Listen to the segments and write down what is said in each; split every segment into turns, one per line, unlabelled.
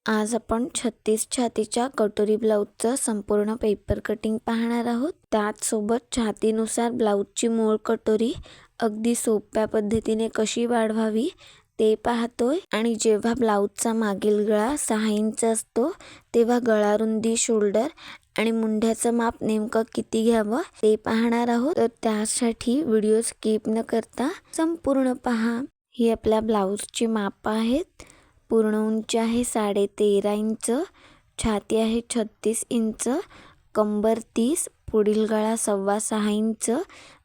आज आपण 36 छातीच्या कटोरी ब्लाऊजचं संपूर्ण पेपर कटिंग पाहणार आहोत। त्याचसोबत छातीनुसार ब्लाऊजची मूळ कटोरी अगदी सोप्या पद्धतीने कशी वाढवावी ते पाहतोय। आणि जेव्हा ब्लाऊजचा मागील गळा 6 इंच असतो तेव्हा गळा रुंदी, शोल्डर आणि मुंढ्याचं माप नेमकं किती घ्यावं ते पाहणार आहोत। तर त्यासाठी व्हिडिओ स्किप न करता संपूर्ण पहा। ही आपल्या ब्लाऊजची माप आहेत। पूर्ण उंची आहे 13.5 इंच, छाती आहे 36 इंच, कंबर 30, पुढील गळा 6.25 इंच,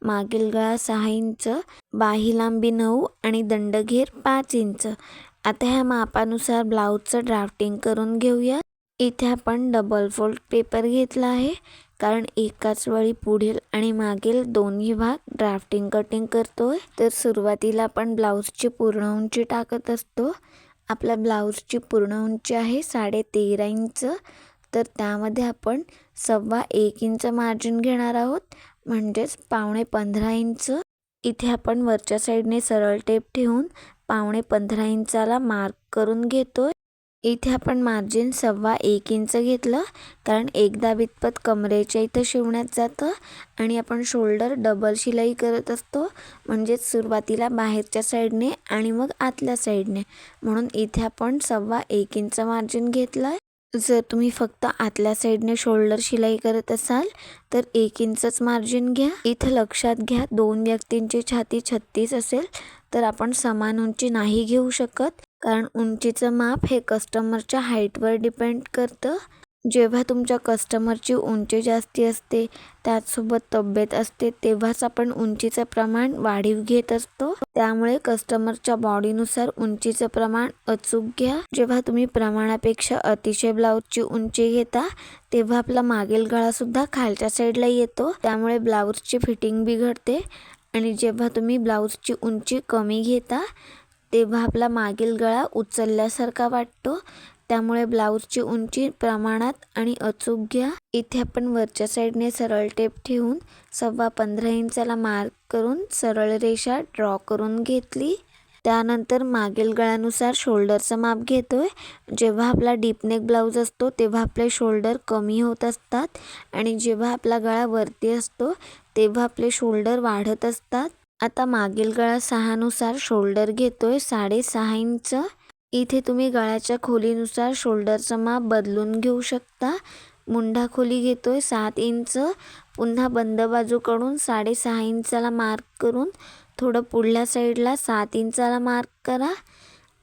मागील गळा 6 इंच, बाही लांबी 9 आणि दंडघेर 5 इंच। आता ह्या मापानुसार ब्लाऊजचं ड्राफ्टिंग करून घेऊया। इथे आपण डबल फोल्ड पेपर घेतला आहे, कारण एकाच वेळी पुढील आणि मागील दोन्ही भाग ड्राफ्टिंग कटिंग करतोय। तर सुरुवातीला आपण ब्लाऊजची पूर्ण उंची टाकत असतो। आपल्या ब्लाऊजची पूर्ण उंची आहे 13.5 इंच, तर त्यामध्ये आपण 1.25 इंच मार्जिन घेणार आहोत, म्हणजेच 15.25 इंच। इथे आपण वरच्या साईडने सरळ टेप ठेवून 15.25 इंचाला मार्क करून घेतोय। इथे आपण मार्जिन 1.25 इंच घेतलं, कारण एकदा वितपत कमरेच्या इथं शिवण्यात जातं आणि आपण शोल्डर डबल शिलाई करत असतो, म्हणजेच सुरुवातीला बाहेरच्या साईडने आणि मग आतल्या साईडने, म्हणून इथे आपण 1.25 इंच मार्जिन घेतलंय। जर तुम्ही फक्त आतल्या साईडने शोल्डर शिलाई करत असाल तर 1 इंचच मार्जिन घ्या। इथं लक्षात घ्या, 2 व्यक्तींची छाती 36 असेल तर आपण समान उंची नाही घेऊ शकत, कारण उंचीचं माप हे कस्टमरच्या हाईटवर डिपेंड करतं। जेव्हा तुमच्या कस्टमरची उंची जास्ती असते, त्याचसोबत तब्येत असते, तेव्हाच आपण उंचीचं प्रमाण वाढीव घेत असतो। त्यामुळे कस्टमरच्या बॉडीनुसार उंचीचं प्रमाण अचूक घ्या। जेव्हा तुम्ही प्रमाणापेक्षा अतिशय ब्लाऊजची उंची घेता तेव्हा आपला मागील गळा सुद्धा खालच्या साईडला येतो, त्यामुळे ब्लाऊजची फिटिंग बिघडते। आणि जेव्हा तुम्ही ब्लाऊजची उंची कमी घेता तेव्हा आपला मागील गळा उचलल्यासारखा वाटतो, त्यामुळे ब्लाऊजची उंची प्रमाणात आणि अचूक घ्या। इथे आपण वरच्या साईडने सरळ टेप ठेवून 15.25 इंचाला मार्क करून सरळ रेषा ड्रॉ करून घेतली। त्यानंतर मागील गळ्यानुसार शोल्डरचं माप घेतोय। जेव्हा आपला डीपनेक ब्लाऊज असतो तेव्हा आपले शोल्डर कमी होत असतात आणि जेव्हा आपला गळा वरती असतो तेव्हा आपले शोल्डर वाढत असतात। आता मागील गळा 6 नुसार शोल्डर घेतोय 6.5 इंच। इथे तुम्ही गळ्याच्या खोलीनुसार शोल्डरचं माप बदलून घेऊ शकता। मुंढा खोली घेतोय 7 इंच, पुन्हा बंद बाजूकडून 6.5 इंचाला मार्क करून थोडं पुढल्या साईडला 7 इंचाला मार्क करा।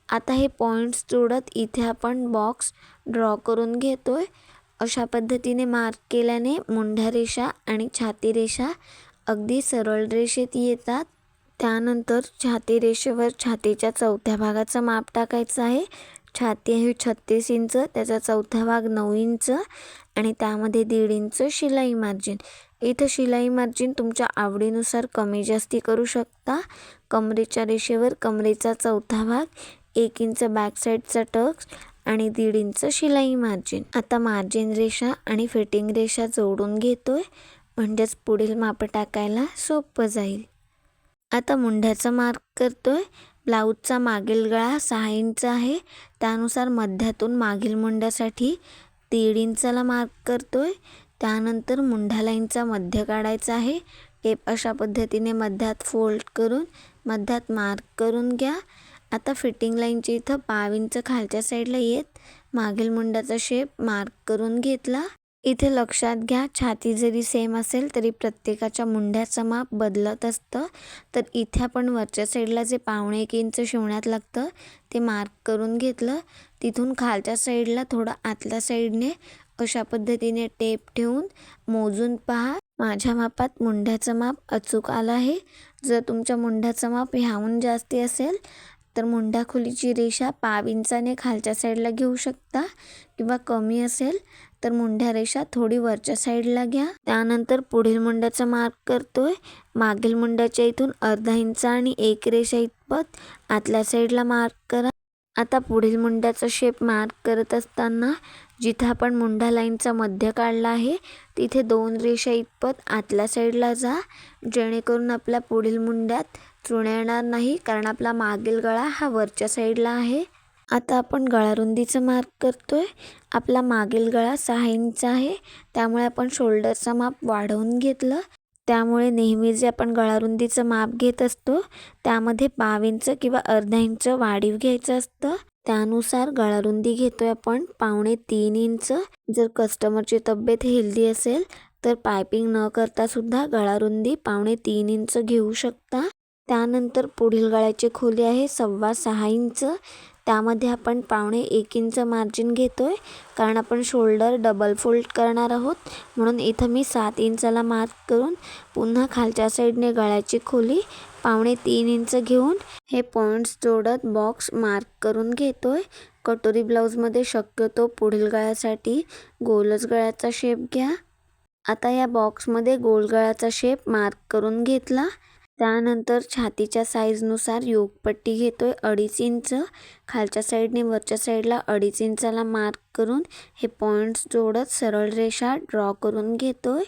आता हे पॉईंट्स जोडत इथे आपण बॉक्स ड्रॉ करून घेतोय। अशा पद्धतीने मार्क केल्याने मुंढ्या रेषा आणि छाती रेषा अगदी सरळ रेषेत येतात। त्यानंतर छाती रेषेवर छातीच्या चौथ्या भागाचं माप टाकायचं आहे। छाती आहे 36 इंच, त्याचा चौथा भाग 9 इंच आणि त्यामध्ये 1.5 इंच शिलाई मार्जिन। इथं शिलाई मार्जिन तुमच्या आवडीनुसार कमी जास्ती करू शकता। कमरेच्या रेषेवर कमरेचा चौथा भाग, 1 इंच बॅक साईडचा टक्स आणि 1.5 इंच शिलाई मार्जिन। आता मार्जिन रेषा आणि फिटिंग रेषा जोडून घेतोय, म्हणजेच पुढील माप टाकायला सोपं जाईल। आता मुंढ्याचा मार्क करतोय। ब्लाऊजचा मागील गळा 6 इंच आहे, त्यानुसार मध्यातून मागील मुंढ्यासाठी 1.5 इंचाला मार्क करतोय। त्यानंतर मुंढा लाईनचा मध्य काढायचा आहे। टेप अशा पद्धतीने मध्यात फोल्ड करून मध्यात मार्क करून घ्या। आता फिटिंग लाईनची इथं 1.5 इंच खालच्या साईडला येत मागील मुंड्याचा शेप मार्क करून घेतला। इथे लक्षात घ्या, छाती जरी सेम असेल तरी प्रत्येकाच्या मुंढ्याचं माप बदलत असतं। तर इथे आपण वरच्या साईडला जे 1.25 इंच शिवण्यात लागतं ते मार्क करून घेतलं। तिथून खालच्या साईडला थोडं आतल्या साईडने अशा पद्धतीने टेप ठेवून मोजून पहा। माझ्या मापात मुंढ्याचं माप अचूक आलं आहे। जर तुमच्या मुंढ्याचं माप ह्याहून जास्ती असेल तर मुंढा खोलीची रेषा 1.5 इंचाने खालच्या साईडला घेऊ शकता, किंवा कमी असेल तर मुंढ्या रेषा थोडी वरच्या साईडला घ्या। त्यानंतर पुढील मुंड्याचा मार्क करतोय। मागील मुंड्याच्या इथून अर्धा इंच आणि 1 रेषा इतपत आतल्या साईडला मार्क करा। आता पुढील मुंड्याचा शेप मार्क करत असताना जिथे आपण मुंढा लाईनचा मध्य काढला आहे तिथे 2 रेषा इतपत आतल्या साईडला जा, जेणेकरून आपल्या पुढील मुंड्यात चुण्या येणार नाही, कारण आपला मागील गळा हा वरच्या साईडला आहे। आता आपण गळारुंदीचं मार्क करतोय. आपला मागील गळा 6 इंच आहे, त्यामुळे आपण शोल्डरचं माप वाढवून घेतलं. त्यामुळे नेहमी जे आपण गळारुंदीचं माप घेत असतो त्यामध्ये 5 इंच किंवा अर्धा इंच वाढीव घ्यायचं असतं. त्यानुसार गळारुंदी घेतोय आपण 2.25 इंच. जर कस्टमरची तब्येत हेल्दी असेल तर पायपिंग न करता सुद्धा गळारुंदी 2.25 इंच घेऊ शकता. त्यानंतर पुढील गळ्याची खोली आहे 6.25 इंच. त्यामध्ये आपण 1.25 इंच मार्जिन घेतोय, कारण आपण शोल्डर डबल फोल्ड करणार आहोत. म्हणून इथं मी 7 इंचाला मार्क करून पुन्हा खालच्या साईडने गळ्याची खोली 2.25 इंच घेऊन हे पॉईंट्स जोडत बॉक्स मार्क करून घेतोय. कटोरी ब्लाऊजमध्ये शक्यतो पुढील गळ्यासाठी गोलच गळ्याचा शेप घ्या. आता या बॉक्समध्ये गोल गळ्याचा शेप मार्क करून घेतला. त्यानंतर छातीच्या साईजनुसार योगपट्टी घेतोय 2.5 इंच. खालच्या साईडने वरच्या साईडला 2.5 इंचाला मार्क करून हे पॉईंट्स जोडत सरळ रेषा ड्रॉ करून घेतोय.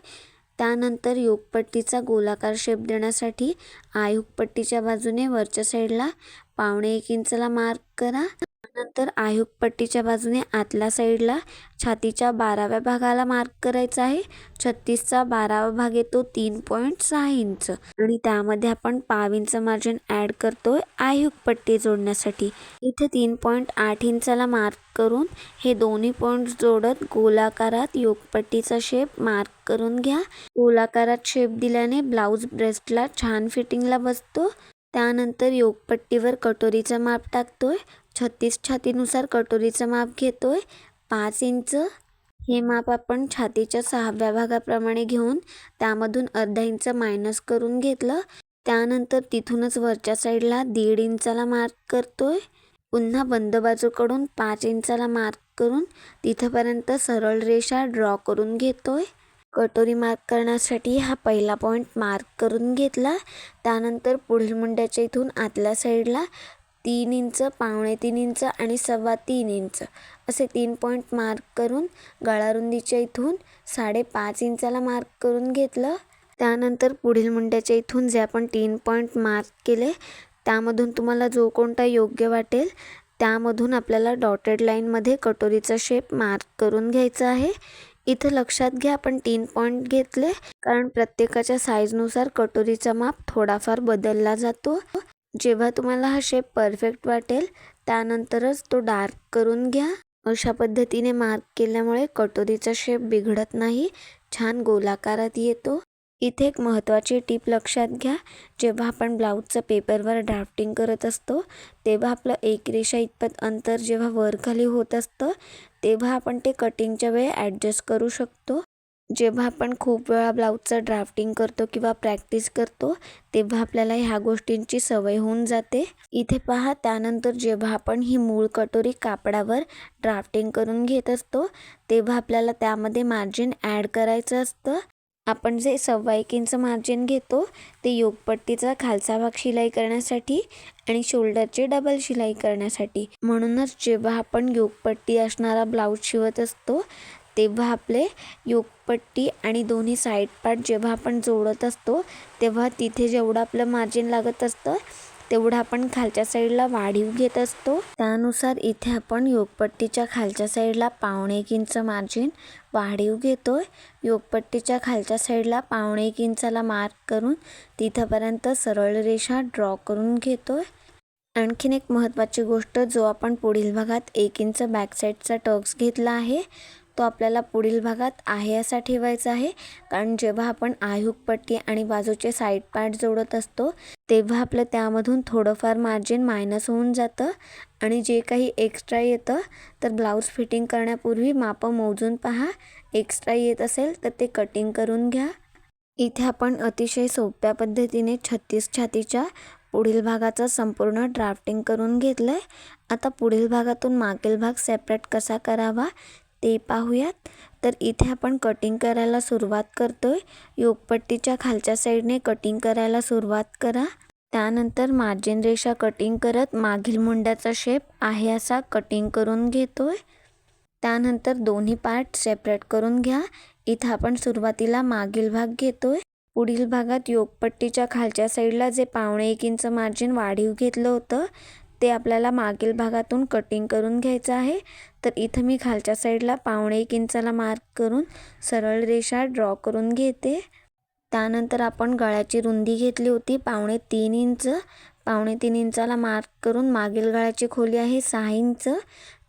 त्यानंतर योगपट्टीचा गोलाकार शेप देण्यासाठी आयुगपट्टीच्या बाजूने वरच्या साईडला 1.25 इंचाला मार्क करा. त्यानंतर आयुगपट्टीच्या बाजूने आतल्या साईडला छातीच्या 12व्या भागाला मार्क करायचा आहे. 36चा 12वा भाग येतो 3.6 इंच आणि त्यामध्ये आपण 5 इंच मार्जिन ॲड करतोय आयुगपट्टी जोडण्यासाठी. इथे 3.8 इंचाला मार्क करून हे दोन्ही पॉईंट्स जोडत गोलाकारात योगपट्टीचा शेप मार्क करून घ्या. गोलाकारात शेप दिल्याने ब्लाऊज ब्रेस्टला छान फिटिंगला बसतो. त्यानंतर योगपट्टीवर कटोरीचं माप टाकतोय. 36 छातीनुसार कटोरीचं माप घेतोय 5 इंच. हे माप आपण छातीच्या 6व्या भागाप्रमाणे घेऊन त्यामधून अर्धा इंच मायनस करून घेतलं. त्यानंतर तिथूनच वरच्या साईडला 1.5 इंचाला मार्क करतोय. पुन्हा बंद बाजूकडून 5 इंचाला मार्क करून तिथपर्यंत सरळ रेषा ड्रॉ करून घेतोय. कटोरी मार्क करण्यासाठी हा पहिला पॉईंट मार्क करून घेतला. त्यानंतर पुढील मुंड्याच्या इथून आतल्या साईडला 3 इंच, 2.25 इंच आणि 3.25 इंच असे 3 पॉईंट मार्क करून गळारुंदीच्या इथून 5.5 इंचाला मार्क करून घेतलं. त्यानंतर पुढील मुंड्याच्या इथून जे आपण 3 पॉईंट मार्क केले त्यामधून तुम्हाला जो कोणता योग्य वाटेल त्यामधून आपल्याला डॉटेड लाईनमध्ये कटोरीचा शेप मार्क करून घ्यायचा आहे. इथं लक्षात घ्या आपण 3 पॉईंट घेतले, कारण प्रत्येकाच्या साईजनुसार कटोरीचा माप थोडाफार बदलला जातो. जेव्हा तुम्हाला हा शेप परफेक्ट वाटेल त्यानंतरच तो डार्क करून घ्या. अशा पद्धतीने मार्क केल्यामुळे कटोरीचा शेप बिघडत नाही, छान गोलाकारात येतो. इथे एक महत्त्वाची टीप लक्षात घ्या. जेव्हा आपण ब्लाऊजचं पेपरवर ड्राफ्टिंग करत असतो तेव्हा आपलं एक रेषा इतपत अंतर जेव्हा वर खाली होत असतं तेव्हा आपण ते कटिंगच्या वेळी ॲडजस्ट करू शकतो. जेव्हा आपण खूप वेळा ब्लाऊजचं ड्राफ्टिंग करतो किंवा प्रॅक्टिस करतो तेव्हा आपल्याला ह्या गोष्टींची सवय होऊन जाते. इथे पहा, त्यानंतर जेव्हा आपण ही मूळ कटोरी कापडावर ड्राफ्टिंग करून घेत असतो तेव्हा आपल्याला त्यामध्ये मार्जिन ॲड करायचं असतं. आपण जे 1.25 इंच मार्जिन घेतो ते योगपट्टीचा खालचा भाग शिलाई करण्यासाठी आणि शोल्डरची डबल शिलाई करण्यासाठी. म्हणूनच जेव्हा आपण योगपट्टी असणारा ब्लाऊज शिवत असतो तेव्हा आपले योगपट्टी आणि दोन्ही साईड पार्ट जेव्हा आपण जोडत असतो तेव्हा तिथे जेवढं आपलं मार्जिन लागत असतं तेवढं आपण खालच्या साईडला वाढीव घेत असतो. त्यानुसार इथे आपण योगपट्टीच्या खालच्या साईडला 1.25 इंच मार्जिन वाढीव घेतोय. योगपट्टीच्या खालच्या साईडला 1.25 इंचाला मार्क करून तिथपर्यंत सरळ रेषा ड्रॉ करून घेतोय. आणखीन एक महत्त्वाची गोष्ट, जो आपण पुढील भागात 1 इंच बॅक साईडचा टक्स घेतला आहे तो आपल्याला पुढील भागात आहे असा ठेवायचा आहे, कारण जेव्हा आपण आयुगपट्टी आणि बाजूचे साईड पार्ट जोडत असतो तेव्हा आपलं त्यामधून थोडंफार मार्जिन मायनस होऊन जातं आणि जे काही एक्स्ट्रा येतं तर ब्लाऊज फिटिंग करण्यापूर्वी मापं मोजून पहा. एक्स्ट्रा येत असेल तर ते कटिंग करून घ्या. इथे आपण अतिशय सोप्या पद्धतीने 36 छातीच्या पुढील भागाचं संपूर्ण ड्राफ्टिंग करून घेतलं आहे. आता पुढील भागातून मागील भाग सेपरेट कसा करावा ते पाहूयात. तर इथे आपण कटिंग करायला सुरुवात करतोय. योगपट्टीच्या खालच्या साईडने कटिंग करायला सुरुवात करा. त्यानंतर मार्जिन रेषा कटिंग करत मागील मुंड्याचा शेप आहे असा कटिंग करून घेतोय. त्यानंतर दोन्ही पार्ट सेपरेट करून घ्या. इथं आपण सुरुवातीला मागील भाग घेतोय. पुढील भागात योगपट्टीच्या खालच्या साईडला जे 1.25 इंच मार्जिन वाढीव घेतलं होतं ते आपल्याला मागील भागातून कटिंग करून घ्यायचं आहे. तर इथं मी खालच्या साईडला 1.5 इंचाला मार्क करून सरळ रेषा ड्रॉ करून घेते. त्यानंतर आपण गळ्याची रुंदी घेतली होती 3.5 इंच. 3.5 इंचाला मार्क करून मागील गळ्याची खोली आहे 6 इंच.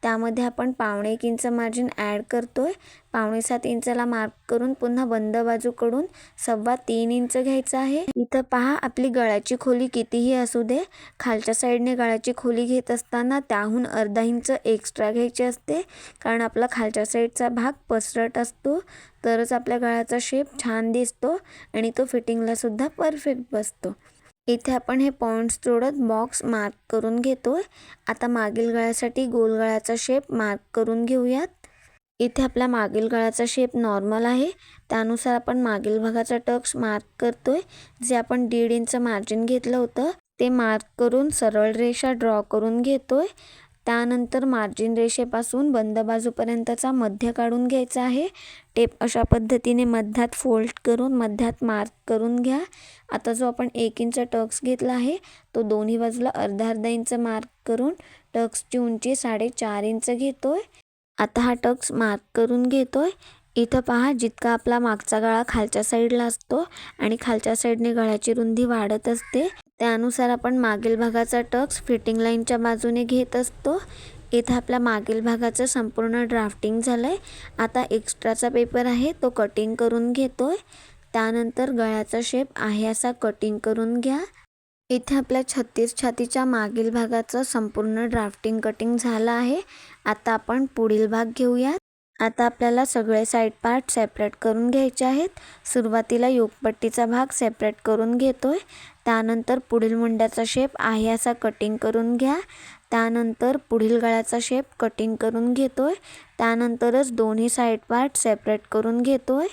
त्यामध्ये आपण 1.5 इंच मार्जिन ॲड करतोय. 7.5 इंचाला मार्क करून पुन्हा बंद बाजूकडून 3.25 इंच घ्यायचं आहे. इथं पहा, आपली गळ्याची खोली कितीही असू दे, खालच्या साईडने गळ्याची खोली घेत असताना त्याहून अर्धा इंच एक्स्ट्रा घ्यायची असते. कारण आपला खालच्या साईडचा भाग पसरट असतो, तरच आपल्या गळ्याचा शेप छान दिसतो आणि तो फिटिंगला सुद्धा परफेक्ट बसतो. इथे आपण हे पॉईंट्स जोडत बॉक्स मार्क करून घेतोय. आता मागील गळ्यासाठी गोल गळ्याचा शेप मार्क करून घेऊयात. इथे आपला मागील गळ्याचा शेप नॉर्मल आहे, त्यानुसार आपण मागील भागाचा टक्स मार्क करतोय. जे आपण 1.5 इंच मार्जिन घेतलं होतं ते मार्क करून सरळ रेषा ड्रॉ करून घेतोय. त्यानंतर मार्जिन रेषेपासून बंद बाजूपर्यंतचा मध्य काढून घ्यायचा आहे. टेप अशा पद्धतीने मध्यात फोल्ड करून मध्यात मार्क करून घ्या. आता जो आपण 1 इंच टक्स घेतला आहे तो दोन्ही बाजूला अर्धा इंच मार्क करून टक्सची उंची 4.5 इंच घेतोय. आता हा टक्स मार्क करून घेतोय. इथं पहा, जितका आपला मागचा गळा खालच्या साईडला असतो आणि खालच्या साईडने गळ्याची रुंदी वाढत असते, त्यानुसार आपण मागील भागाचा टक्स फिटिंग लाईनच्या बाजूने घेत असतो. इथं आपल्या मागील भागाचं संपूर्ण ड्राफ्टिंग झालंय. आता एक्स्ट्राचा पेपर आहे तो कटिंग करून घेतोय. त्यानंतर गळ्याचा शेप आहे असा कटिंग करून घ्या. इथे आपल्या 36 छातीच्या मागील भागाचं संपूर्ण ड्राफ्टिंग कटिंग झालं आहे. आता आपण पुढील भाग घेऊयात. आता आपल्याला सगळे साईड पार्ट सेपरेट करून घ्यायचे आहेत. सुरुवातीला योकपट्टीचा भाग सेपरेट करून घेतोय. त्यानंतर पुढील मुंड्याचा शेप आहे असा कटिंग करून घ्या. त्यानंतर पुढील गळ्याचा शेप कटिंग करून घेतोय. त्यानंतरच दोन्ही साईड पार्ट सेपरेट करून घेतोय.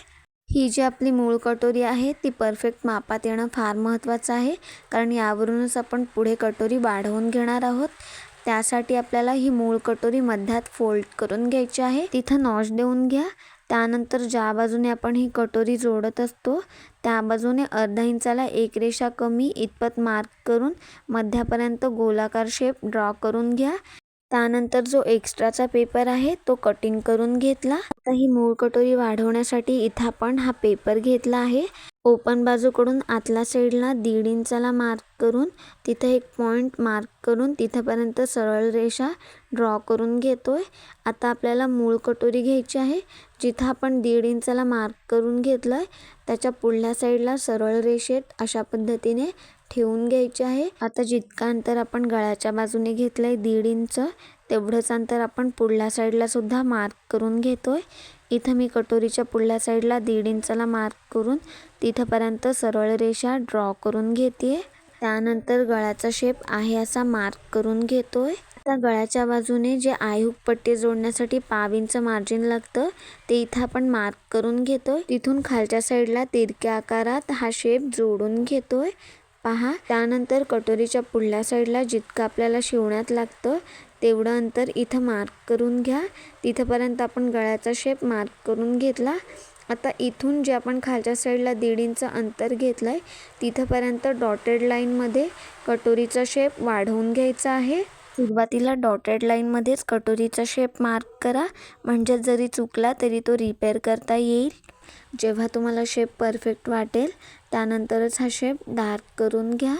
ही जी आपली मूळ कटोरी आहे ती परफेक्ट मापात येणं फार महत्त्वाचं आहे, कारण यावरूनच आपण पुढे कटोरी वाढवून घेणार आहोत. त्यासाठी आपल्याला ही मूळ कटोरी मध्यात फोल्ड करून घ्यायची आहे. तिथं नॉच देऊन घ्या. त्यानंतर ज्या बाजूने आपण ही कटोरी जोडत असतो त्या बाजूने अर्धा इंचाला एक रेषा कमी इतपत मार्क करून मध्यापर्यंत गोलाकार शेप ड्रॉ करून घ्या. त्यानंतर जो एक्स्ट्राचा पेपर आहे तो कटिंग करून घेतला. आता ही मूळ कटोरी वाढवण्यासाठी इथं आपण हा पेपर घेतला आहे. ओपन बाजूकडून आतल्या साईडला 1.5 इंचाला मार्क करून तिथं एक पॉईंट मार्क करून तिथंपर्यंत सरळ रेषा ड्रॉ करून घेतोय. आता आपल्याला मूळ कटोरी घ्यायची आहे. जिथं आपण 1.5 इंचाला मार्क करून घेतलंय त्याच्या पुढल्या साईडला सरळ रेषेत अशा पद्धतीने ठेवून घ्यायचे आहे. आता जितकं अंतर आपण गळ्याच्या बाजूने घेतलंय 1.5 इंच, तेवढंच अंतर आपण पुढल्या साईडला सुद्धा मार्क करून घेतोय. इथं मी कटोरीच्या पुढल्या साईडला 1.5 इंचाला मार्क करून तिथंपर्यंत सरळ रेषा ड्रॉ करून घेते. त्यानंतर गळ्याचा शेप आहे असा मार्क करून घेतोय. आता गळ्याच्या बाजूने जे आयहुक पट्टी जोडण्यासाठी 1/2 इंच मार्जिन लागतं ते इथं आपण मार्क करून घेतोय. तिथून खालच्या साईडला तिरक्या आकारात हा शेप जोडून घेतोय. पहा, त्यानंतर कटोरीच्या पुढल्या साईडला जितकं आपल्याला शिवण्यात लागतं तेवढं अंतर इथं मार्क करून घ्या. तिथंपर्यंत आपण गळ्याचा शेप मार्क करून घेतला. आता इथून जे आपण खालच्या साईडला 1.5 इंच अंतर घेतलंय तिथंपर्यंत डॉटेड लाईनमध्ये कटोरीचा शेप वाढवून घ्यायचा आहे. सुरुवातीला डॉटेड लाईनमध्येच कटोरीचा शेप मार्क करा, म्हणजे जरी चुकला तरी तो रिपेअर करता येईल. जेव्हा तुम्हाला शेप परफेक्ट वाटेल त्यानंतरच हा शेप डार्क करून घ्या.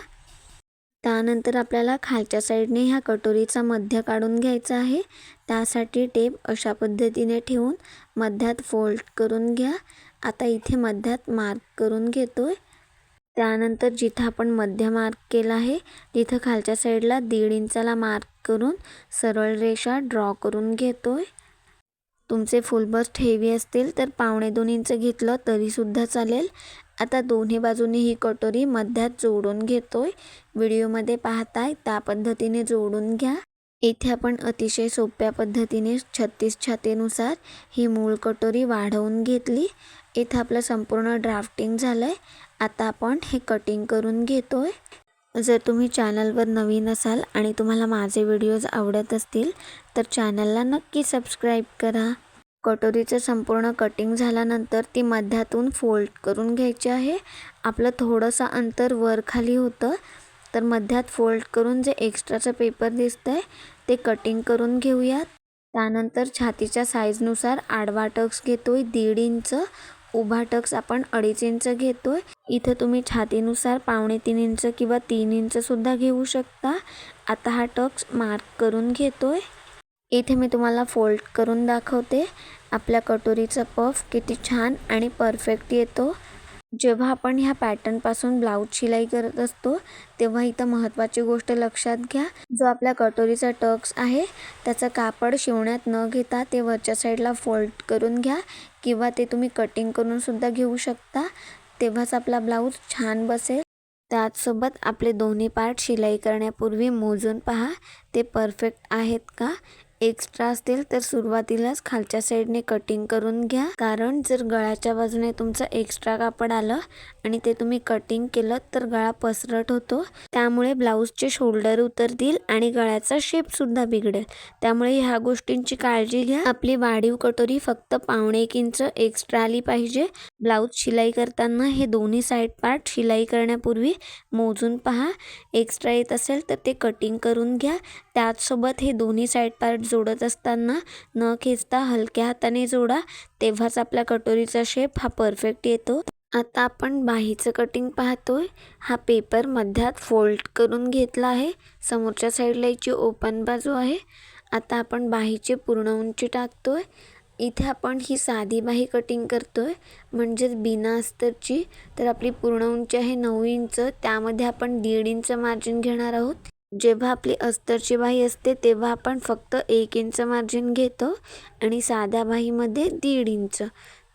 त्यानंतर आपल्याला खालच्या साईडने ह्या कटोरीचा मध्य काढून घ्यायचा आहे. त्यासाठी टेप अशा पद्धतीने ठेवून मध्यात फोल्ड करून घ्या. आता इथे मध्यात मार्क करून घेतोय. त्यानंतर जिथं आपण मध्य मार्क केला आहे तिथं खालच्या साईडला 1.5 इंचाला मार्क करून सरळ रेषा ड्रॉ करून घेतोय. तुमचे फुल बस्ट हेवी असतील तर 2.25 इंच घेतलं तरीसुद्धा चालेल. आता दोन्ही बाजूनी ही कटोरी मध्यात जोडून घेतोय. व्हिडिओमध्ये पाहताय त्या पद्धतीने जोडून घ्या. इथे आपण अतिशय सोप्या पद्धतीने 36 छातीनुसार ही मूळ कटोरी वाढवून घेतली. इथं आपलं संपूर्ण ड्राफ्टिंग झालंय. आता आपण हे कटिंग करून घेतोय. जर तुम्ही चॅनलवर नवीन असाल आणि तुम्हाला माझे व्हिडिओज आवडत असतील तर चॅनलला नक्की सबस्क्राईब करा. कटोरीचं संपूर्ण कटिंग झाल्यानंतर ती मध्यातून फोल्ड करून घ्यायची आहे. आपलं थोडंसं अंतर वर खाली होतं तर मध्यात फोल्ड करून जे एक्स्ट्राचं पेपर दिसतंय ते कटिंग करून घेऊयात. त्यानंतर छातीच्या साईजनुसार आडवा टक्स घेतोय 1.5 इंच, उभा टक्स आपण 2.5 इंच घेतोय. इथे तुम्ही छातीनुसार 2.25 इंच किंवा 3 इंच सुद्धा घेऊ शकता. आता हा टक्स मार्क करून घेतोय. इथे मी तुम्हाला फोल्ड करून दाखवते. आपल्या कटोरीचा पफ किती छान आणि परफेक्ट येतो. जेव्हा आपण ह्या पॅटर्नपासून ब्लाऊज शिलाई करत असतो तेव्हा इथं महत्त्वाची गोष्ट लक्षात घ्या. जो आपल्या कटोरीचा टक्स आहे त्याचं कापड शिवण्यात न घेता ते वरच्या साईडला फोल्ड करून घ्या किंवा ते तुम्ही कटिंग करून सुद्धा घेऊ शकता. तेव्हाच आपला ब्लाऊज छान बसेल. त्याचसोबत आपले दोन्ही पार्ट शिलाई करण्यापूर्वी मोजून पहा ते परफेक्ट आहेत का. एक्स्ट्रा असतील तर सुरुवातीलाच खालच्या साईडने कटिंग करून घ्या, कारण जर गळ्याच्या बाजूने तुमचं एक्स्ट्रा कापड आलं आणि ते तुम्ही कटिंग केलं तर गळा पसरट होतो. त्यामुळे ब्लाऊजचे शोल्डर उतरतील आणि गळ्याचा शेप सुद्धा बिघडेल. त्यामुळे ह्या गोष्टींची काळजी घ्या. आपली वाढीव कटोरी फक्त 1.25 इंच एक्स्ट्रा आली पाहिजे. ब्लाऊज शिलाई करताना हे दोन्ही साईड पार्ट शिलाई करण्यापूर्वी मोजून पहा. एक्स्ट्रा येत असेल तर ते कटिंग करून घ्या. त्याचसोबत हे दोन्ही साईड पार्ट जोडत असताना न खेचता हलक्या हाताने जोडा. तेव्हाच आपल्या कटोरीचा शेप हा परफेक्ट येतो. आता आपण बाहीचं कटिंग पाहतोय. हा पेपर मध्यात फोल्ड करून घेतला आहे. समोरच्या साईडला याची ओपन बाजू आहे. आता आपण बाहीची पूर्ण उंची टाकतोय. इथे आपण ही साधी बाही कटिंग करतोय म्हणजेच बिना अस्तरची. तर आपली पूर्ण उंची आहे 9 इंच. त्यामध्ये आपण 1.5 इंच मार्जिन घेणार आहोत. जेव्हा आपली अस्तरची बाही असते तेव्हा आपण फक्त 1 इंच मार्जिन घेतो आणि साध्या बाहीमध्ये 1.5 इंच.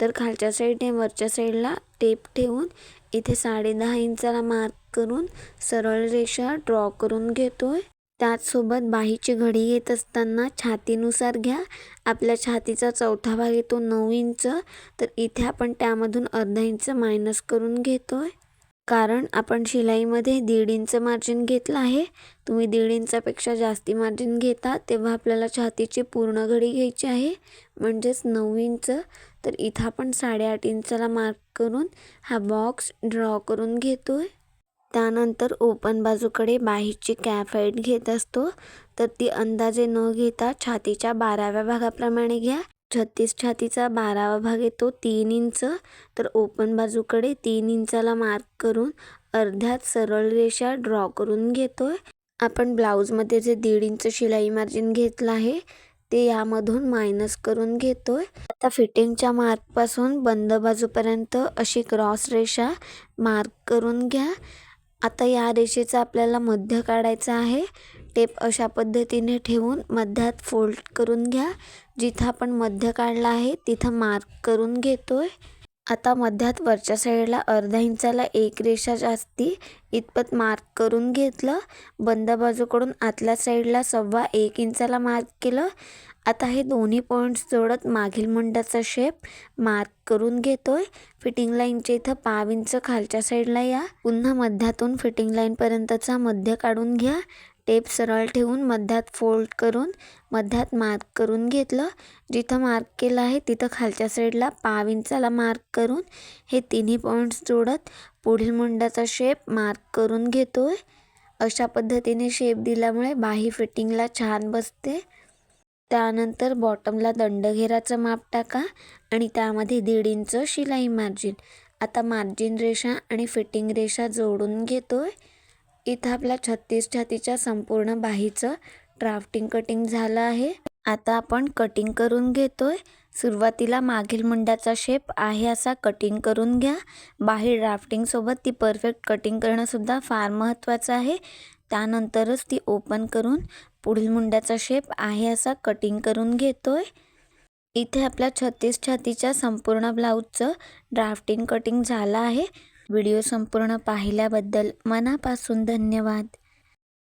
तर खालच्या साईडने वरच्या साईडला टेप ठेवून इथे 10.5 इंचाला मार्क करून सरळ रेषा ड्रॉ करून घेतोय. त्याचसोबत बाहीची घडी येत असताना छातीनुसार घ्या. आपल्या छातीचा चौथा भाग येतो 9 इंच. तर इथे आपण त्यामधून अर्धा इंच मायनस करून घेतोय, कारण आपण शिलाईमध्ये 1.5 इंच मार्जिन घेतलं आहे. तुम्ही 1.5 इंचापेक्षा जास्ती मार्जिन घेता तेव्हा आपल्याला छातीची पूर्ण घडी घ्यायची आहे म्हणजेच 9 इंच. तर इथं आपण 8.5 इंचाला मार्क करून हा बॉक्स ड्रॉ करून घेतोय. त्यानंतर ओपन बाजूकडे बाहीची कॅप हाईट घेत असतो तर ती अंदाजे न घेता छातीच्या 12व्या भागाप्रमाणे घ्या. 36 छातीचा 12वा भाग येतो 3 इंच. तर ओपन बाजूकडे 3 इंचाला मार्क करून अर्ध्यात सरळ रेषा ड्रॉ करून घेतोय. आपण ब्लाऊजमध्ये जे 1.5 इंच शिलाई मार्जिन घेतलं आहे ते यामधून मायनस करून घेतोय. आता फिटिंगच्या मार्कपासून बंद बाजूपर्यंत अशी क्रॉस रेषा मार्क करून घ्या. आता या रेषेचा आपल्याला मध्य काढायचा आहे. टेप अशा पद्धतीने ठेवून मध्यात फोल्ड करून घ्या. जिथं आपण मध्य काढला आहे तिथं मार्क करून घेतोय. आता मध्यात वरच्या साईडला अर्धा इंचाला एक रेषा जास्ती इतपत मार्क करून घेतलं. बंद बाजूकडून आतल्या साईडला 1.25 इंचाला मार्क केलं. आता हे दोन्ही पॉईंट्स जोडत मागील मुंड्याचा शेप मार्क करून घेतोय. फिटिंग लाईनच्या इथं 1.5 इंच खालच्या साईडला या. पुन्हा मध्यातून फिटिंग लाईनपर्यंतचा मध्य काढून घ्या. टेप सरळ ठेवून मध्यात फोल्ड करून मध्यात मार्क करून घेतलं. जिथं मार्क केलं आहे तिथं खालच्या साईडला 1.5 इंचाला मार्क करून हे तिन्ही पॉईंट्स जोडत पुढील मुंड्याचा शेप मार्क करून घेतोय. अशा पद्धतीने शेप दिल्यामुळे बाही फिटिंगला छान बसते. त्यानंतर बॉटमला दंडघेराचं माप टाका आणि त्यामध्ये 1.5 इंच शिलाई मार्जिन. आता मार्जिन रेषा आणि फिटिंग रेषा जोडून घेतोय. इथं आपल्या 36 छातीच्या संपूर्ण बाहीचं ड्राफ्टिंग कटिंग झालं आहे. आता आपण कटिंग करून घेतोय. सुरुवातीला मागील मुंड्याचा शेप आहे असा कटिंग करून घ्या. बाही ड्राफ्टिंगसोबत ती परफेक्ट कटिंग करणंसुद्धा फार महत्त्वाचं आहे. त्यानंतरच ती ओपन करून पुढील मुंड्याचा शेप आहे असा कटिंग करून घेतोय. इथे आपल्या 36 छातीच्या संपूर्ण ब्लाऊजचं ड्राफ्टिंग कटिंग झालं आहे. व्हिडिओ संपूर्ण पाहिल्याबद्दल मनापासून धन्यवाद.